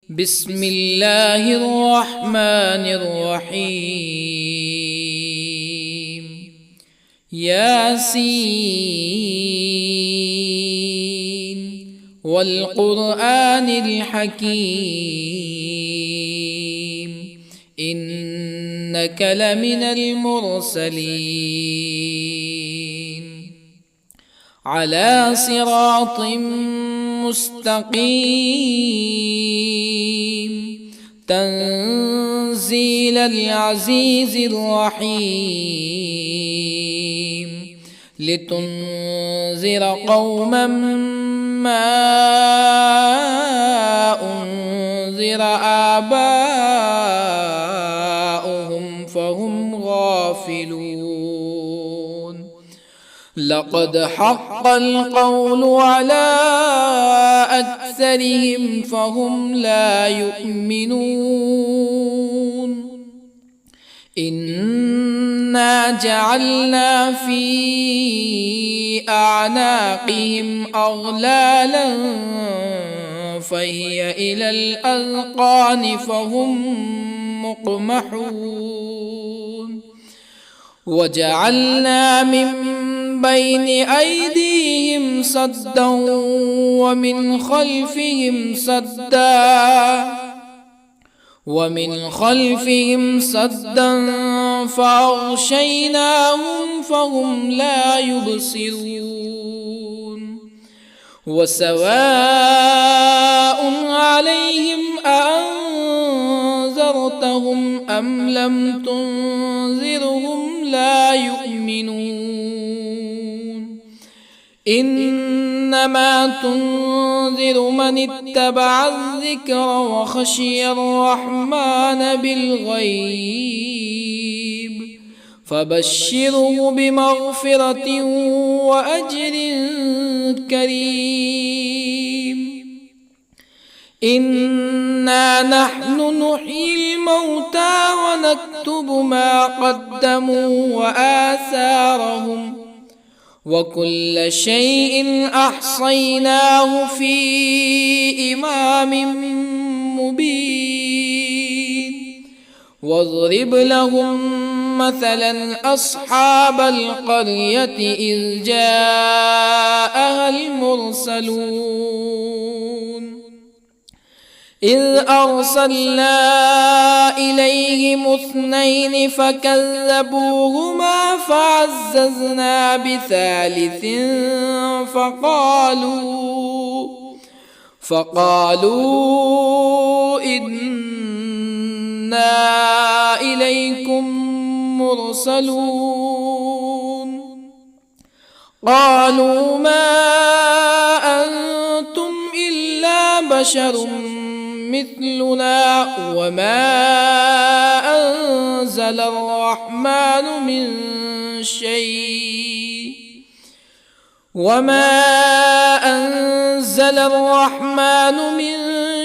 بسم الله الرحمن الرحيم. ياسين والقرآن الحكيم إنك لمن المرسلين على صراط مستقيم تنزيل العزيز الرحيم لتنذر قوما ما أنذر آباؤهم فهم غافلون. لقد حق القول على أكثرهم فهم لا يؤمنون. إنا جعلنا في أعناقهم أغلالا فهي إلى الأذقان فهم مقمحون. وجعلنا من بين أيديهم سدا ومن خلفهم سدا فأغشيناهم فهم لا يبصرون. وسواء عليهم أأنذرتهم أم لم تنذرهم لا يؤمنون. إنما تنذر من اتبع الذكر وخشي الرحمن بالغيب فبشره بمغفرة وأجر كريم. إنا نحن نحيي الموتى ونكتب ما قدموا وآثارهم وكل شيء أحصيناه في إمام مبين. واضرب لهم مثلا أصحاب القرية إذ جاءها المرسلون إذ أرسلنا إليهم اثنين فكذبوهما فعززنا بثالث فقالوا إنا إليكم مرسلون. قالوا ما أنتم إلا بشر مثلنا وما أنزل الرحمن من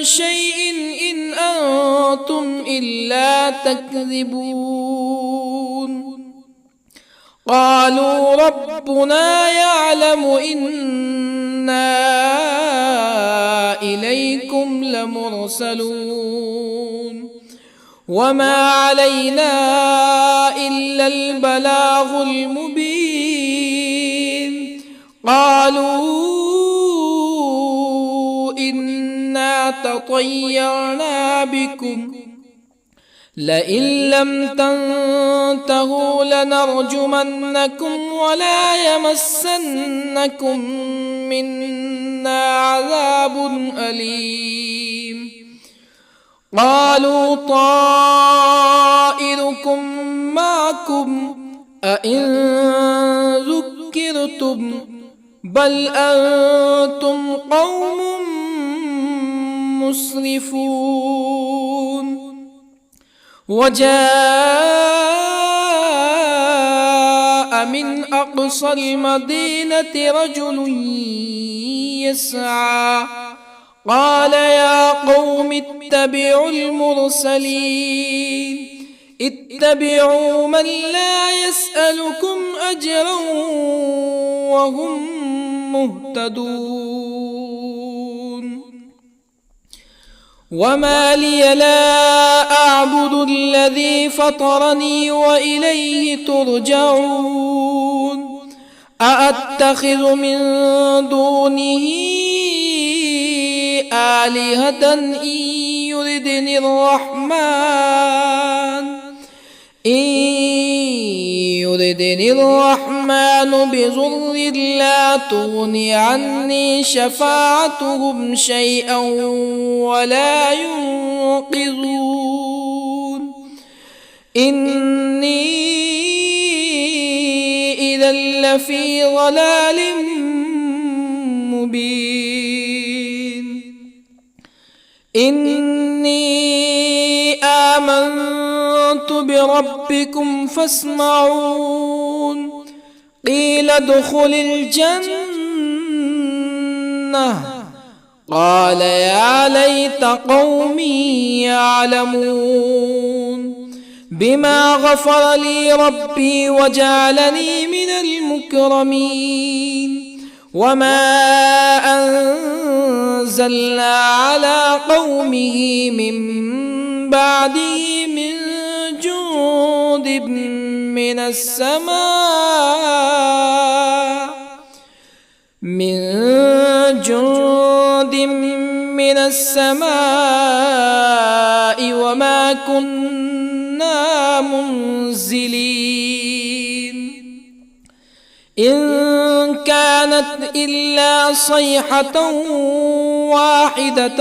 شيء إن أنتم إلا تكذبون. قالوا ربنا يعلم إنا إليكم لمرسلون وما علينا إلا البلاغ المبين. قالوا إنا تطيرنا بكم لئن لم تنتهوا لنرجمنكم ولا يمسنكم منا عذاب أليم. قالوا طائركم معكم أئن ذكرتم بل أنتم قوم مسرفون. وجاء من أقصى المدينة رجل يسعى قال يا قوم اتبعوا المرسلين اتبعوا من لا يسألكم أجرا وهم مهتدون. وما لي لا أعبد الذي فطرني وإليه ترجعون أأتخذ من دونه آلهة يردني الرحمن بضر لا تغن عني شفاعتهم شيئا ولا ينقذون إني إذا لفي ضلال مبين إني آمنت بربكم فاسمعون قيل ادخل الجنة قال يا ليت قومي يعلمون بما غفر لي ربي وجعلني من المكرمين وما أنزلنا على قومه من بعده من جند من السماء وما كنا منزلين إن كانت إلا صيحة واحدة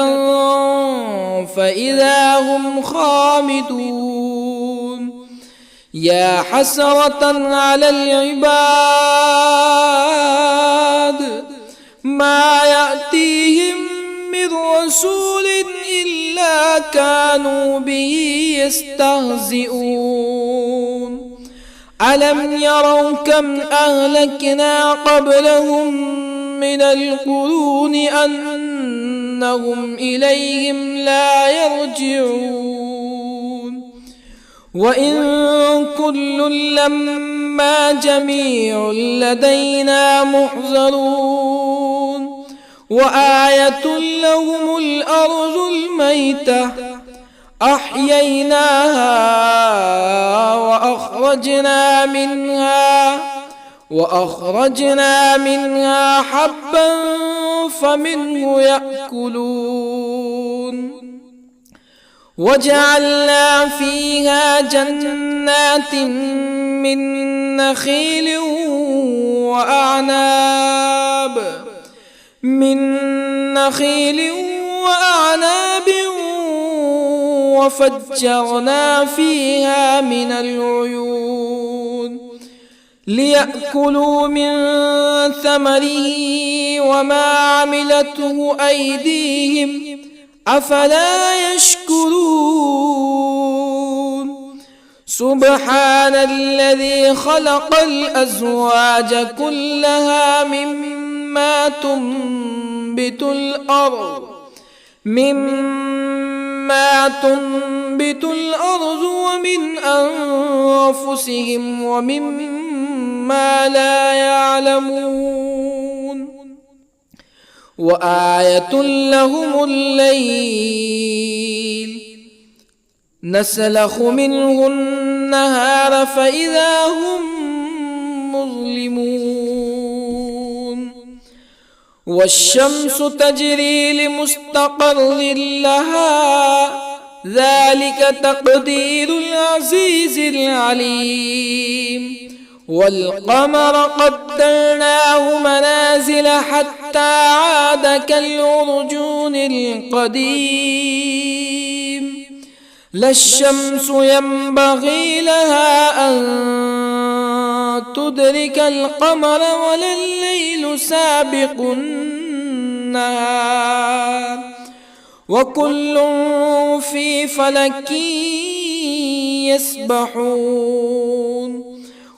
فإذا هم خامدون يا حسرة على العباد ما يأتيهم من رسول إلا كانوا به يستهزئون ألم يروا كم أهلكنا قبلهم من القرون أنهم إليهم لا يرجعون وإن كل لما جميع لدينا محضرون وآية لهم الأرض الميتة أحييناها وأخرجنا منها حبا فمنه يأكلون وجعلنا فيها جنات من نخيل وأعناب وفجرنا فيها من العيون ليأكلوا من ثمره وما عملته أيديهم أفلا يشكرون سبحان الذي خلق الأزواج كلها مما تنبت الأرض ومن أنفسهم ومما لا يعلمون وآية لهم الليل نسلخ منه النهار فإذا هم مظلمون والشمس تجري لمستقر لها ذلك تقدير العزيز العليم والقمر قدرناه منازل حتى عاد كالعرجون القديم لا الشمس ينبغي لها أن تدرك القمر ولا الليل سابق النهار وكل في فلك يسبحون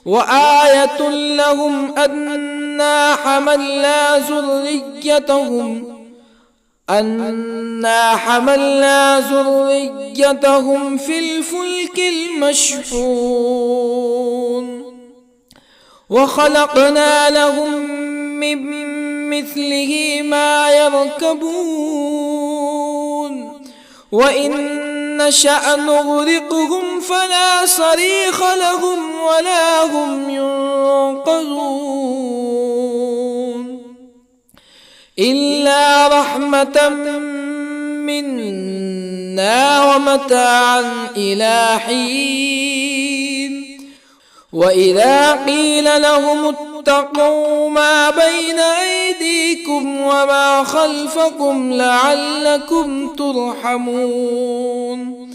وآية لهم أنا حملنا ذريتهم في الفلك المشحون وخلقنا لهم من مثله ما يركبون وإن نشأ نغرقهم فلا صريخ لهم ولا هم ينقذون إلا رحمة منا ومتاعا إلى حين وإذا قيل لهم اتقوا ما بين أيديكم وما خلفكم لعلكم ترحمون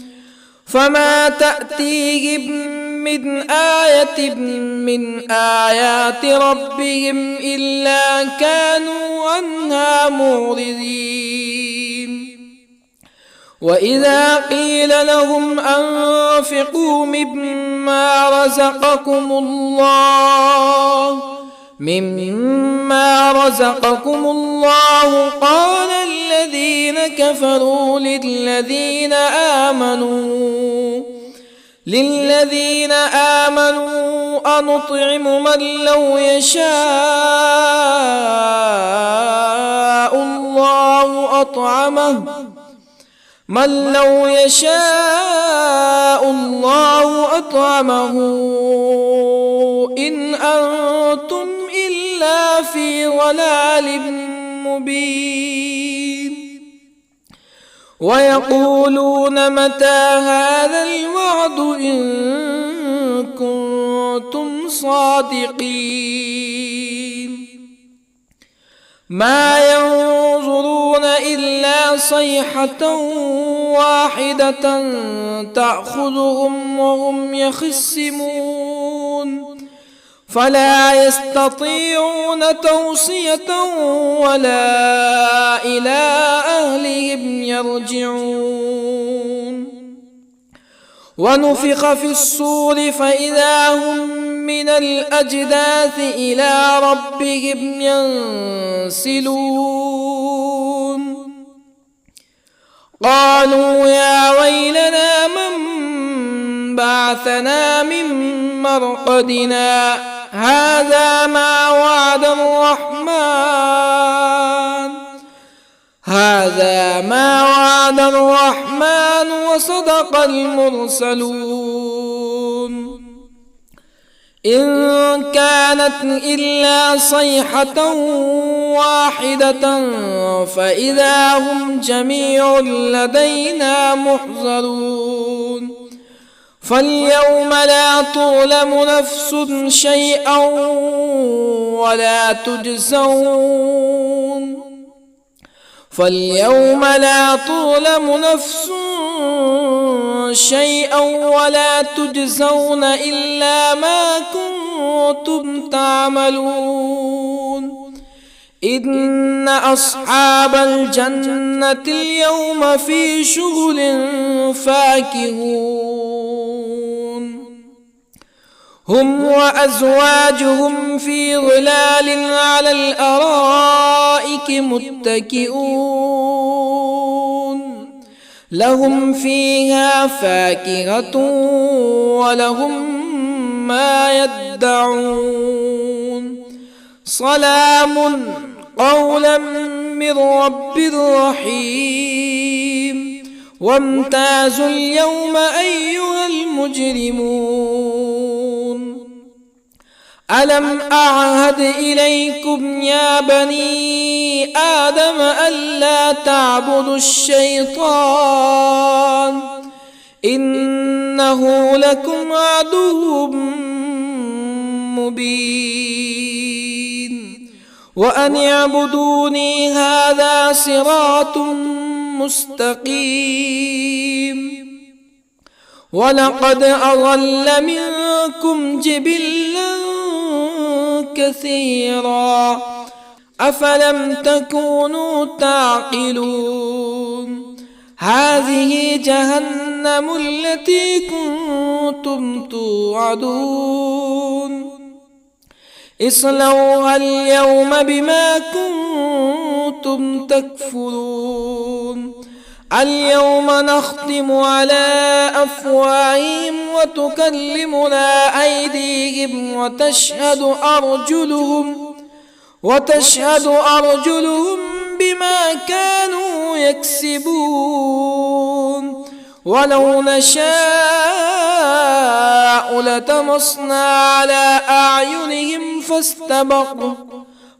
فما تأتيهم من آية من آيات ربهم إلا كانوا عنها معرضين وإذا قيل لهم أنفقوا مما رزقكم الله قال الذين كفروا للذين آمنوا أنطعم من لو يشاء الله أطعمه إن أنتم إلا في ضلال مبين ويقولون متى هذا الوعد إن كنتم صادقين ما ينظرون إلا صيحة واحدة تأخذهم وهم يخصمون فلا يستطيعون توصية ولا إلى أهلهم يرجعون ونفخ في الصور فإذا هم من الأجداث إلى ربهم ينسلون قالوا يا ويلنا من بعثنا من مرقدنا هذا ما وعد الرحمن وصدق المرسلون إن كانت إلا صيحة واحدة فإذا هم جميع لدينا محضرون فاليوم لا تظلم نفس شيئا ولا تجزون إلا ما كنتم تعملون إن أصحاب الجنة اليوم في شغل فاكهون هم وأزواجهم في ظلال على الأرائك متكئون لهم فيها فاكهة ولهم ما يدعون سلام قولا من رب رحيم وامتازوا اليوم أيها المجرمون ألم أعهد إليكم يا بني آدم ألا تعبدوا الشيطان إنه لكم عدو مبين وأن اعبدوني هذا صراط مستقيم ولقد أضل منكم جبلا كثيرا أفلم تكونوا تعقلون هذه جهنم التي كنتم توعدون اصلوها اليوم بما كنتم تكفرون اليوم نختم على أفواههم وتكلمنا أيديهم وتشهد أرجلهم بما كانوا يكسبون ولو نشاء لطمسنا على أعينهم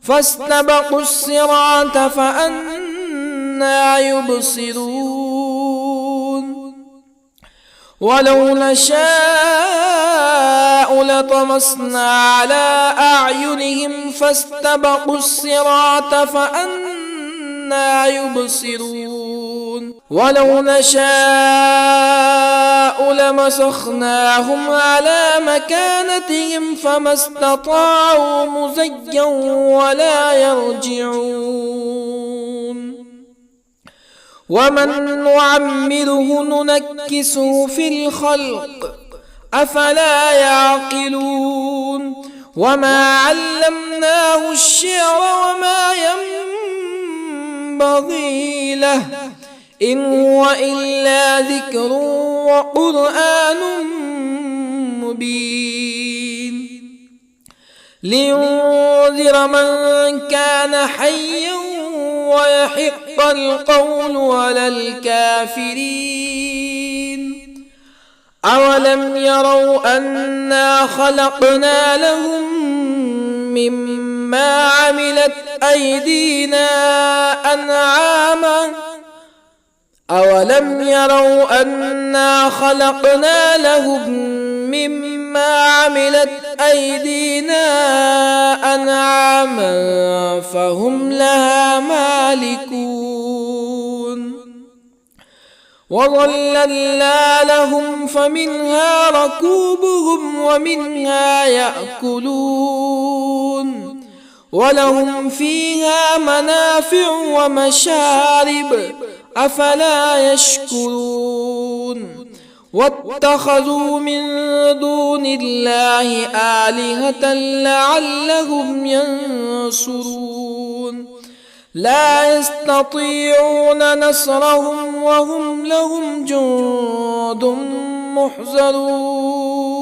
فاستبقوا الصراط فأنى يبصرون ولو نشاء لطمسنا على أعينهم فاستبقوا الصراط فأنى يبصرون ولو نشاء لمسخناهم على مكانتهم فما استطاعوا مزيا ولا يرجعون ومن نعمره ننكسه في الخلق أفلا يعقلون وما علمناه الشعر وما ينبغي له إن هو إلا ذكر وقرآن مبين لينذر من كان حيا ويحق القول على الكافرين أولم يروا أنا خلقنا لهم مما عملت أيدينا أنعاما أولم يروا أنا خلقنا لهم مما عملت أيدينا أنعاما فهم لها مالكون وظللنا لهم فمنها ركوبهم ومنها يأكلون ولهم فيها منافع ومشارب أفلا يشكرون واتخذوا من دون الله آلهة لعلهم ينصرون لا يستطيعون نصرهم وهم لهم جند محضرون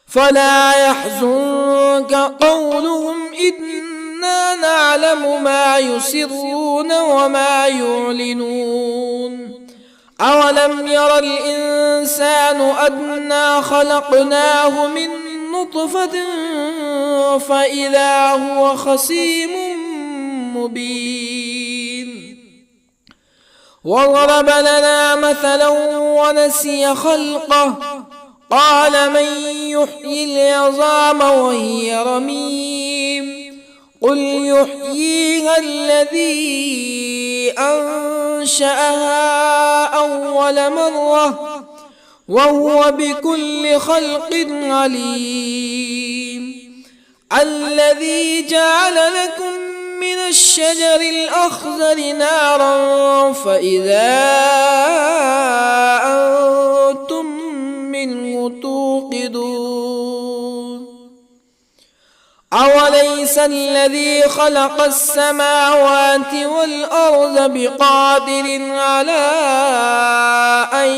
فلا يحزنك قولهم إنا نعلم ما يسرون وما يعلنون أولم ير الإنسان أنا خلقناه من نطفة فإذا هو خصيم مبين وضرب لنا مثلا ونسي خلقه قال من يحيي العظام وهي رميم قل يحييها الذي أنشأها أول مرة وهو بكل خلق عليم الذي جعل لكم من الشجر الأخضر نارا فإذا أنتم منه توقدون أوليس الذي خلق السماوات والأرض بقادر على أن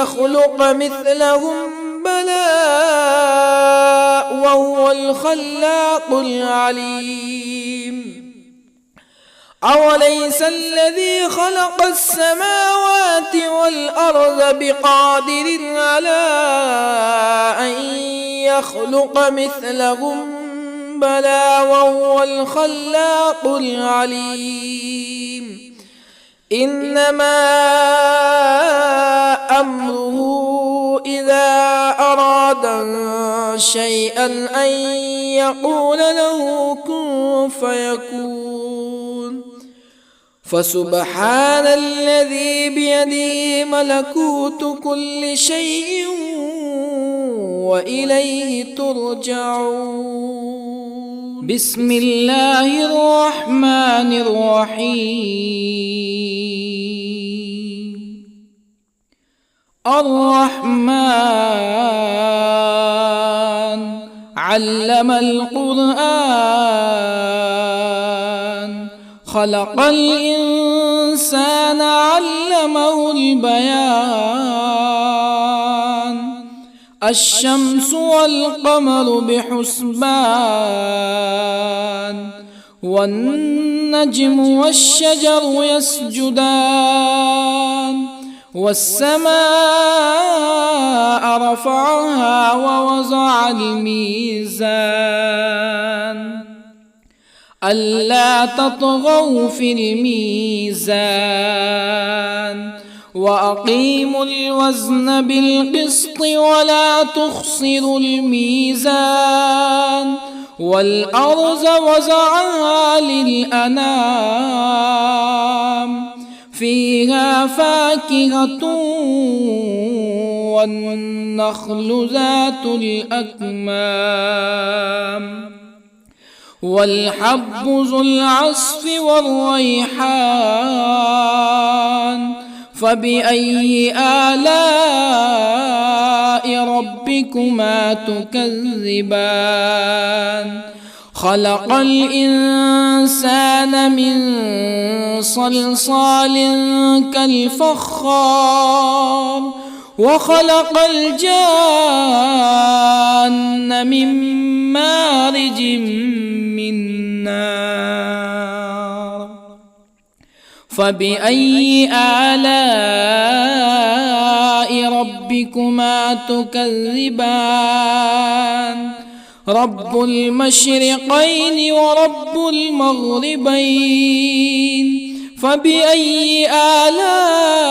يخلق مثلهم بلى وهو الخلاق العليم أوليس الذي خلق السماوات والأرض بقادر على أن يخلق مثلهم بلى وهو الخلاق العليم إنما أمره إذا أراد شيئا أن يقول له كن فيكون فسبحان الذي بيده ملكوت كل شيء وإليه ترجعون بسم الله الرحمن الرحيم الرحمن علم القرآن خلق الإنسان الإنسان علمه البيان الشمس والقمر بحسبان والنجم والشجر يسجدان والسماء رفعها ووضع الميزان ألا تطغوا في الميزان وأقيموا الوزن بالقسط ولا تخسروا الميزان والأرض وضعها للأنام فيها فاكهة والنخل ذات الأكمام والحب ذو العصف والريحان فبأي آلاء ربكما تكذبان خلق الإنسان من صلصال كالفخار وخلق الجان من مارج من نار فبأي آلاء ربكما تكذبان رب المشرقين ورب المغربين فبأي آلاء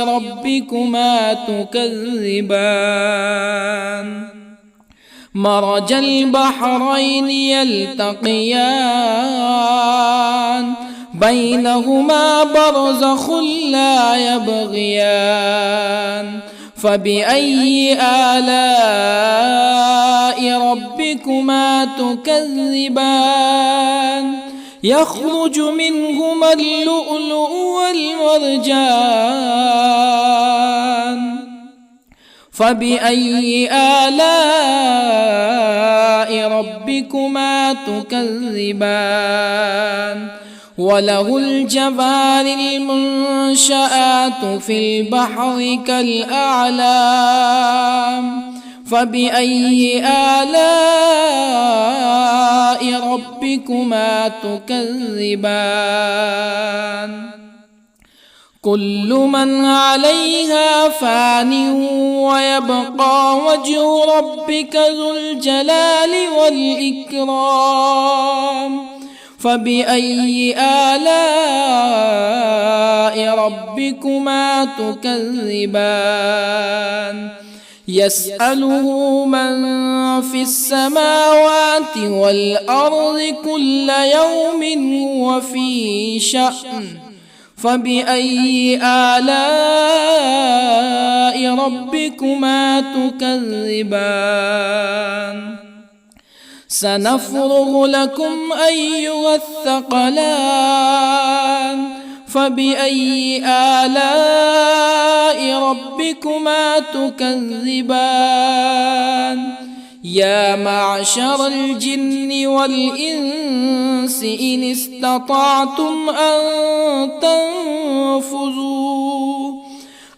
ربكما تكذبان مرج البحرين يلتقيان بينهما برزخ لا يبغيان فبأي آلاء ربكما تكذبان يخرج منهما اللؤلؤ والمرجان فبأي آلاء ربكما تكذبان وله الجوار المنشآت في البحر كالأعلام فبأي آلاء ربكما تكذبان كل من عليها فان ويبقى وجه ربك ذو الجلال والإكرام فبأي آلاء ربكما تكذبان يسأله من في السماوات والأرض كل يوم هو في شأن فبأي آلاء ربكما تكذبان سنفرغ لكم أيها الثقلان فبأي آلاء ربكما تكذبان يا معشر الجن والإنس إن استطعتم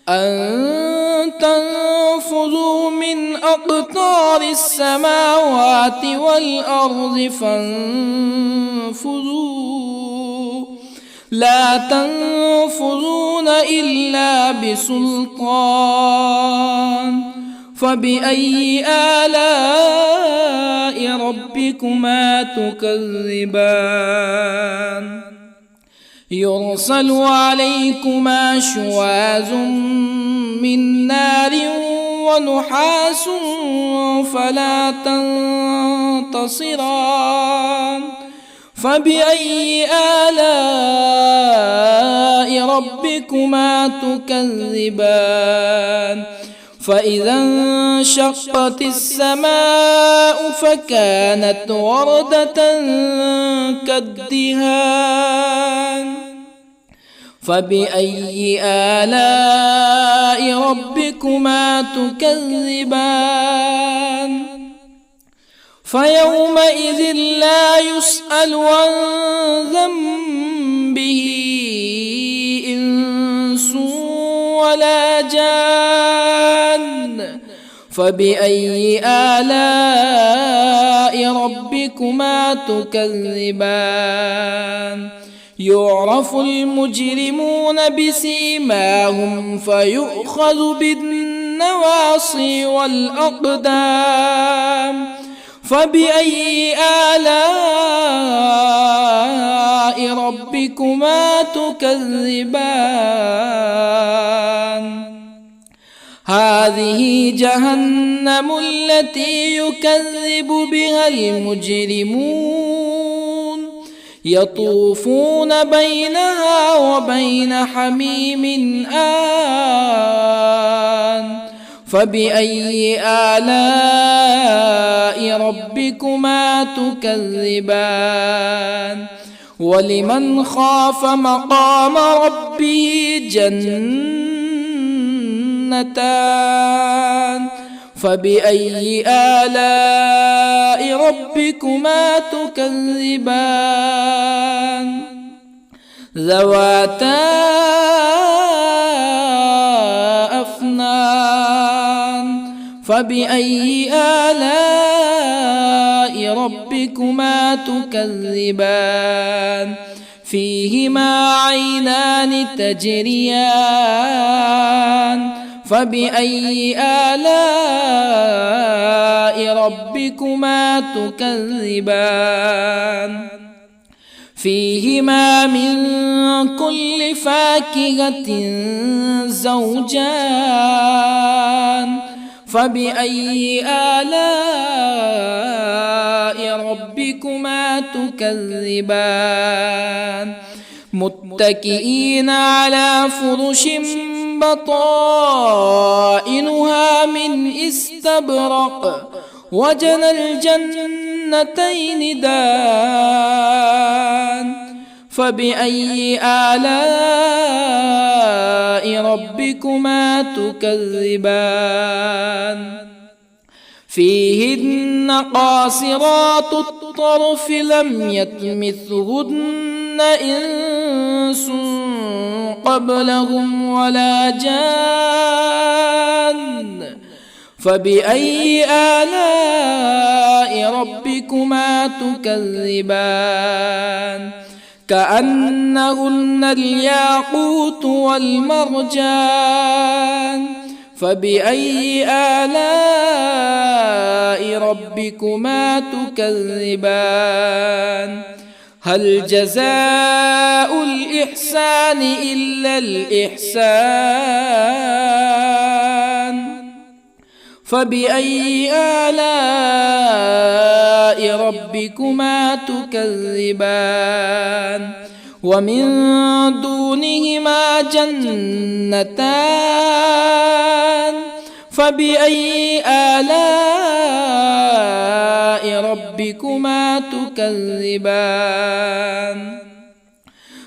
أن تنفذوا من أقطار السماوات والأرض فانفذوا لا تنفذون إلا بسلطان فبأي آلاء ربكما تكذبان يرسل عليكما شواظ من نار ونحاس فلا تنتصران فبأي آلاء ربكما تكذبان فإذا انشقت السماء فكانت وردة كالدهان فبأي آلاء ربكما تكذبان فيومئذ لا يسأل عن ذنبه جان فبأي آلاء ربكما تكذبان يعرف المجرمون بسيماهم فيؤخذ بالنواصي والأقدام فبأي آلاء ربكما تكذبان هذه جهنم التي يكذب بها المجرمون يطوفون بينها وبين حميم آن فبأي آلاء ربكما تكذبان ولمن خاف مقام ربه جنتان فبأي آلاء ربكما تكذبان ذواتا أفنان فبأي آلاء ربكما تكذبان فيهما عينان تجريان فبأي آلاء ربكما تكذبان فيهما من كل فاكهة زوجان فبأي آلاء ربكما تكذبان متكئين على فرش بطائنها من استبرق وجنى الجنتين دان فبأي آلاء ربكما تكذبان فيهن قاصرات الطرف لم يطمثهن إنس قبلهم ولا جان فبأي آلاء ربكما تكذبان كأنهن الياقوت والمرجان فبأي آلاء ربكما تكذبان هل جزاء الإحسان إلا الإحسان فبأي آلاء ربكما تكذبان ومن دونهما جنتان فبأي آلاء ربكما تكذبان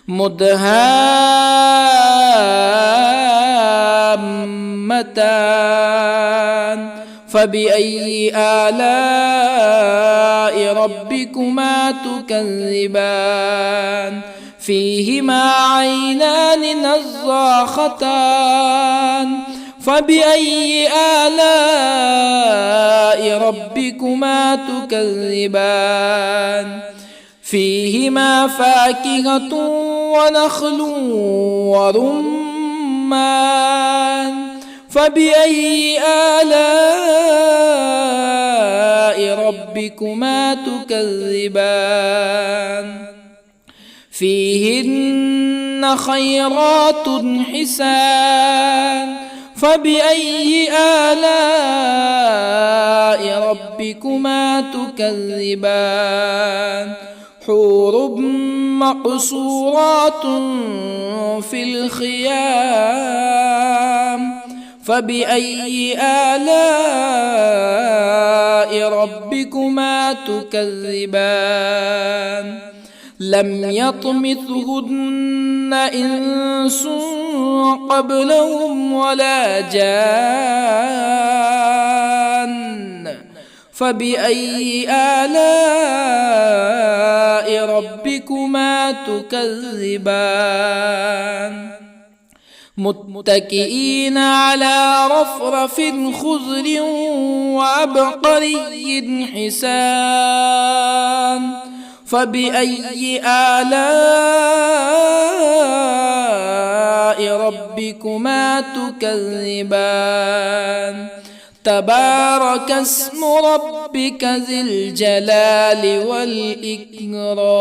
مدهامتان فبأي آلاء ربكما تكذبان فيهما عينان نضاختان فبأي آلاء ربكما تكذبان فيهما فاكهة ونخل ورمان فبأي آلاء ربكما تكذبان فيهن خيرات حسان فبأي آلاء ربكما تكذبان حور مقصورات في الخيام فبأي آلاء ربكما تكذبان لم يطمثهن إنس قبلهم ولا جان فبأي آلاء ربكما تكذبان متكئين على رفرف خضر وعبقري حسان فبأي آلاء ربكما تكذبان تبارك اسم ربك ذي الجلال والإكرام.